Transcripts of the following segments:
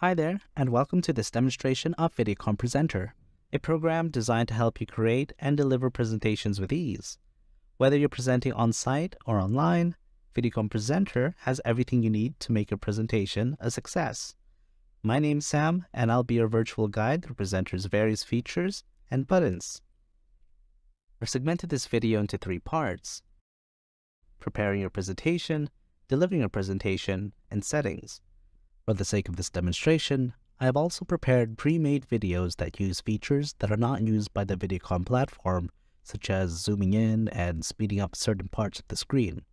Hi there, and welcome to this demonstration of VideoCom Presenter, a program designed to help you create and deliver presentations with ease. Whether you're presenting on-site or online, VideoCom Presenter has everything you need to make your presentation a success. My name's Sam, and I'll be your virtual guide through Presenter's various features and buttons. I've segmented this video into 3 parts: preparing your presentation, delivering your presentation, and settings. For the sake of this demonstration, I have also prepared pre-made videos that use features that are not used by the VideoCom platform, such as zooming in and speeding up certain parts of the screen.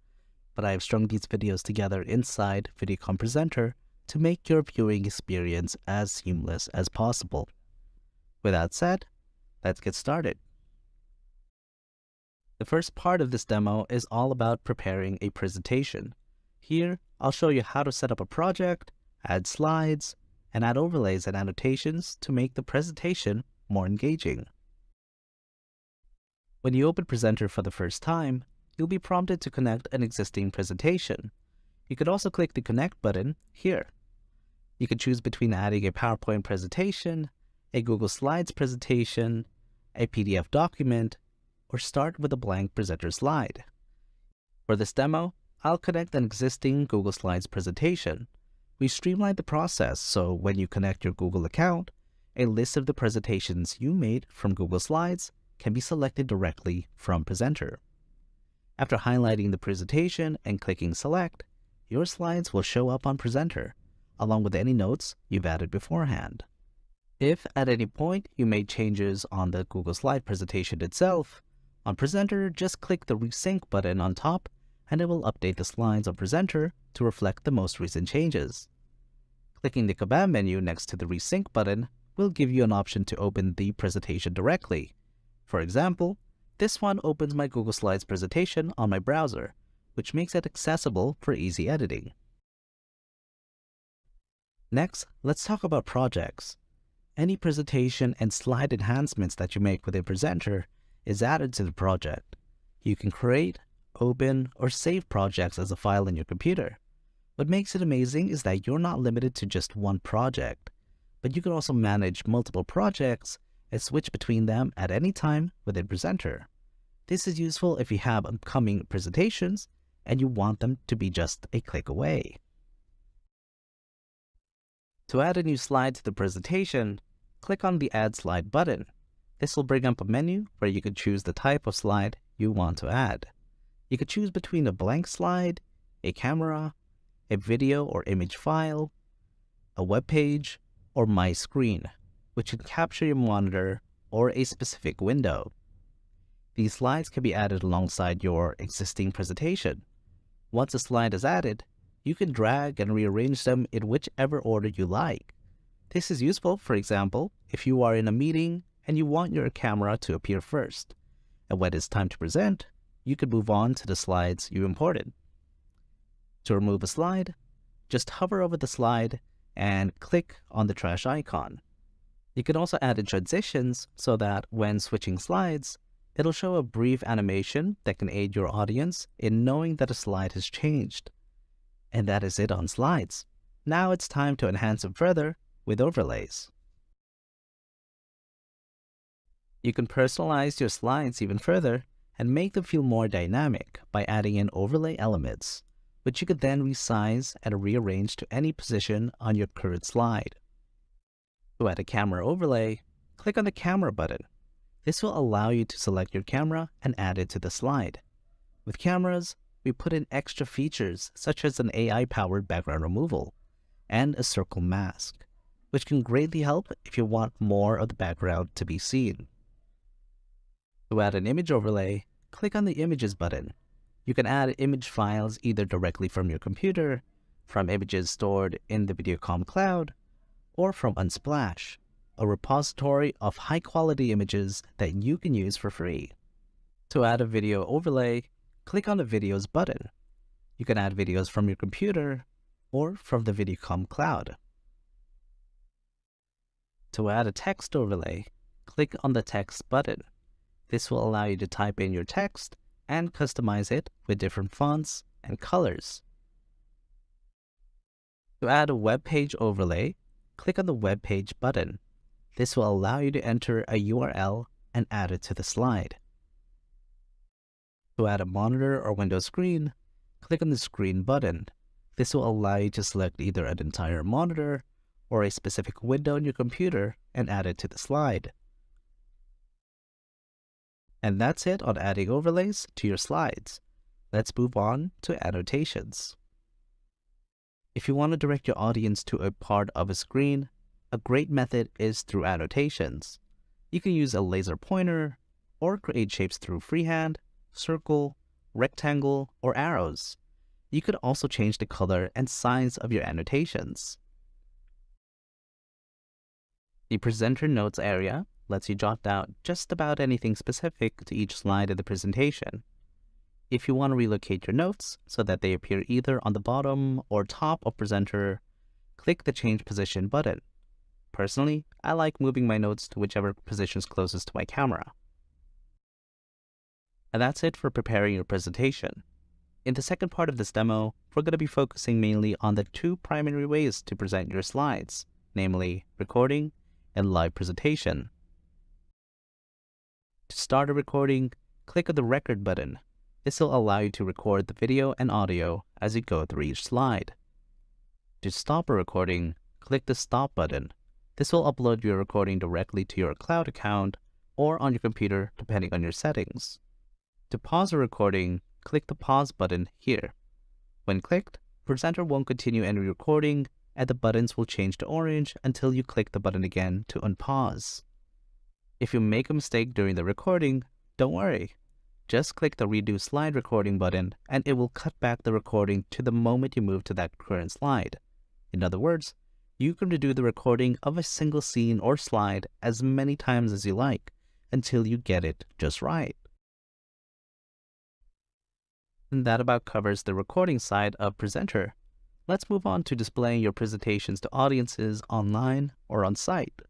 But I have strung these videos together inside VideoCom Presenter to make your viewing experience as seamless as possible. With that said, let's get started. The first part of this demo is all about preparing a presentation. Here, I'll show you how to set up a project, add slides, and add overlays and annotations to make the presentation more engaging. When you open Presenter for the first time, you'll be prompted to connect an existing presentation. You could also click the Connect button here. You can choose between adding a PowerPoint presentation, a Google Slides presentation, a PDF document, or start with a blank presenter slide. For this demo, I'll connect an existing Google Slides presentation. We streamlined the process so when you connect your Google account, a list of the presentations you made from Google Slides can be selected directly from Presenter. After highlighting the presentation and clicking Select, your slides will show up on Presenter, along with any notes you've added beforehand. If at any point you made changes on the Google Slide presentation itself, on Presenter, just click the Resync button on top and it will update the slides on Presenter to reflect the most recent changes. Clicking the command menu next to the Resync button will give you an option to open the presentation directly. For example, this one opens my Google Slides presentation on my browser, which makes it accessible for easy editing. Next, let's talk about projects. Any presentation and slide enhancements that you make with a Presenter is added to the project. You can create, open, or save projects as a file in your computer. What makes it amazing is that you're not limited to just one project, but you can also manage multiple projects and switch between them at any time within Presenter. This is useful if you have upcoming presentations and you want them to be just a click away. To add a new slide to the presentation, click on the Add Slide button. This will bring up a menu where you can choose the type of slide you want to add. You could choose between a blank slide, a camera, a video or image file, a web page, or My Screen, which can capture your monitor or a specific window. These slides can be added alongside your existing presentation. Once a slide is added, you can drag and rearrange them in whichever order you like. This is useful, for example, if you are in a meeting and you want your camera to appear first, and when it's time to present, you could move on to the slides you imported. To remove a slide, just hover over the slide and click on the trash icon. You can also add in transitions so that when switching slides, it'll show a brief animation that can aid your audience in knowing that a slide has changed. And that is it on slides. Now it's time to enhance them further with overlays. You can personalize your slides even further and make them feel more dynamic by adding in overlay elements, which you could then resize and rearrange to any position on your current slide. To add a camera overlay, click on the Camera button. This will allow you to select your camera and add it to the slide. With cameras, we put in extra features such as an AI-powered background removal and a circle mask, which can greatly help if you want more of the background to be seen. To add an image overlay, click on the Images button. You can add image files either directly from your computer, from images stored in the VideoCom cloud, or from Unsplash, a repository of high-quality images that you can use for free. To add a video overlay, click on the Videos button. You can add videos from your computer or from the VideoCom cloud. To add a text overlay, click on the Text button. This will allow you to type in your text and customize it with different fonts and colors. To add a web page overlay, click on the Web Page button. This will allow you to enter a URL and add it to the slide. To add a monitor or window screen, click on the Screen button. This will allow you to select either an entire monitor or a specific window on your computer and add it to the slide. And that's it on adding overlays to your slides. Let's move on to annotations. If you want to direct your audience to a part of a screen, a great method is through annotations. You can use a laser pointer or create shapes through freehand, circle, rectangle, or arrows. You could also change the color and size of your annotations. The Presenter Notes area lets you jot down just about anything specific to each slide of the presentation. If you want to relocate your notes so that they appear either on the bottom or top of Presenter, click the Change Position button. Personally, I like moving my notes to whichever position is closest to my camera. And that's it for preparing your presentation. In the second part of this demo, we're going to be focusing mainly on the two primary ways to present your slides, namely recording and live presentation. To start a recording, click on the Record button. This will allow you to record the video and audio as you go through each slide. To stop a recording, click the Stop button. This will upload your recording directly to your cloud account or on your computer depending on your settings. To pause a recording, click the Pause button here. When clicked, Presenter won't continue any recording and the buttons will change to orange until you click the button again to unpause. If you make a mistake during the recording, don't worry. Just click the Redo Slide Recording button and it will cut back the recording to the moment you move to that current slide. In other words, you can redo the recording of a single scene or slide as many times as you like until you get it just right. And that about covers the recording side of Presenter. Let's move on to displaying your presentations to audiences online or on site.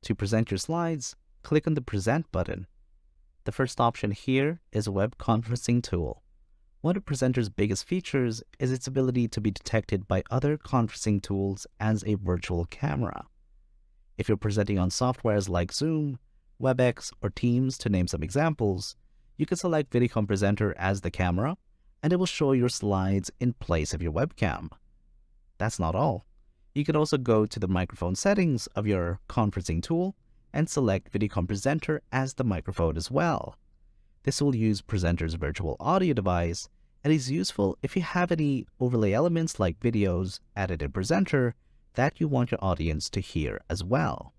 To present your slides, click on the Present button. The first option here is a web conferencing tool. One of Presenter's biggest features is its ability to be detected by other conferencing tools as a virtual camera. If you're presenting on softwares like Zoom, WebEx, or Teams, to name some examples, you can select VideoCom Presenter as the camera, and it will show your slides in place of your webcam. That's not all. You can also go to the microphone settings of your conferencing tool and select VideoCom Presenter as the microphone as well. This will use Presenter's virtual audio device and is useful if you have any overlay elements like videos added in Presenter that you want your audience to hear as well.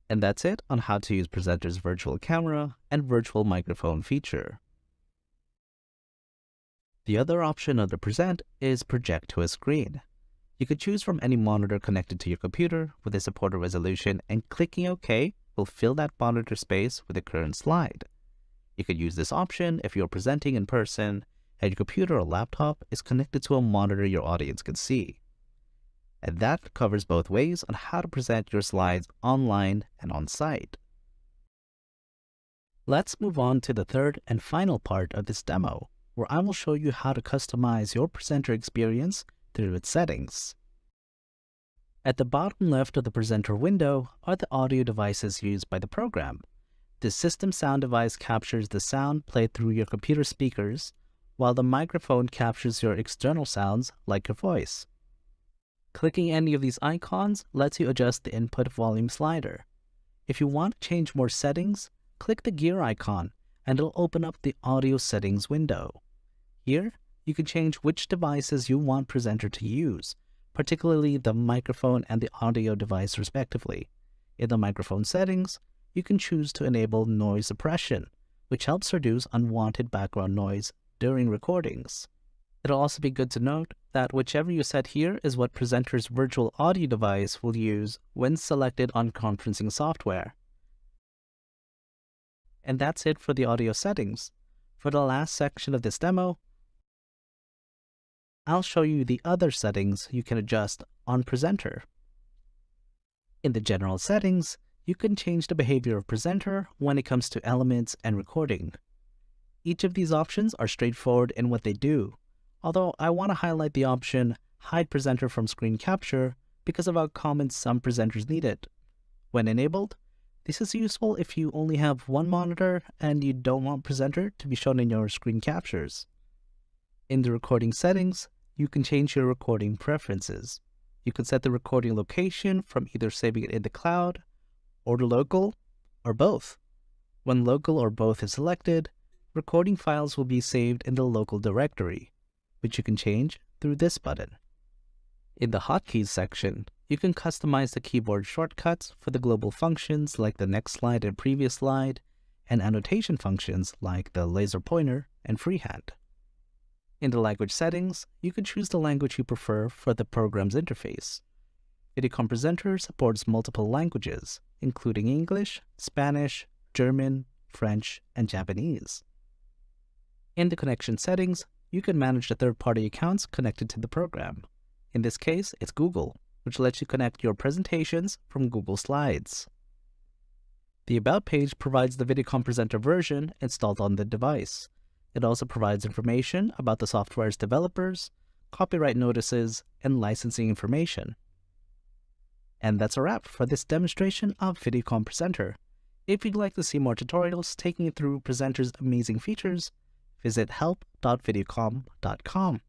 And that's it on how to use Presenter's virtual camera and virtual microphone feature. The other option under Present is Project to a Screen. You could choose from any monitor connected to your computer with a supported resolution, and clicking OK will fill that monitor space with the current slide. You could use this option if you're presenting in person and your computer or laptop is connected to a monitor your audience can see. And that covers both ways on how to present your slides online and on site. Let's move on to the third and final part of this demo, where I will show you how to customize your Presenter experience through its settings. At the bottom left of the Presenter window are the audio devices used by the program. The system sound device captures the sound played through your computer speakers, while the microphone captures your external sounds like your voice. Clicking any of these icons lets you adjust the input volume slider. If you want to change more settings, click the gear icon and it'll open up the audio settings window. Here, you can change which devices you want Presenter to use, particularly the microphone and the audio device respectively. In the microphone settings, you can choose to enable noise suppression, which helps reduce unwanted background noise during recordings. It'll also be good to note that whichever you set here is what Presenter's virtual audio device will use when selected on conferencing software. And that's it for the audio settings. For the last section of this demo, I'll show you the other settings you can adjust on Presenter. In the general settings, you can change the behavior of Presenter when it comes to elements and recording. Each of these options are straightforward in what they do, although I want to highlight the option hide presenter from screen capture because of how common some presenters need it. When enabled, this is useful if you only have one monitor and you don't want presenter to be shown in your screen captures. In the recording settings, you can change your recording preferences. You can set the recording location from either saving it in the cloud, or the local, or both. When local or both is selected, recording files will be saved in the local directory, which you can change through this button. In the hotkeys section, you can customize the keyboard shortcuts for the global functions like the next slide and previous slide, and annotation functions like the laser pointer and freehand. In the language settings, you can choose the language you prefer for the program's interface. VideoCom Presenter supports multiple languages, including English, Spanish, German, French, and Japanese. In the connection settings, you can manage the third-party accounts connected to the program. In this case, it's Google, which lets you connect your presentations from Google Slides. The About page provides the VideoCom Presenter version installed on the device. It also provides information about the software's developers, copyright notices, and licensing information. And that's a wrap for this demonstration of VideoCom Presenter. If you'd like to see more tutorials taking you through Presenter's amazing features, visit help.videocom.com.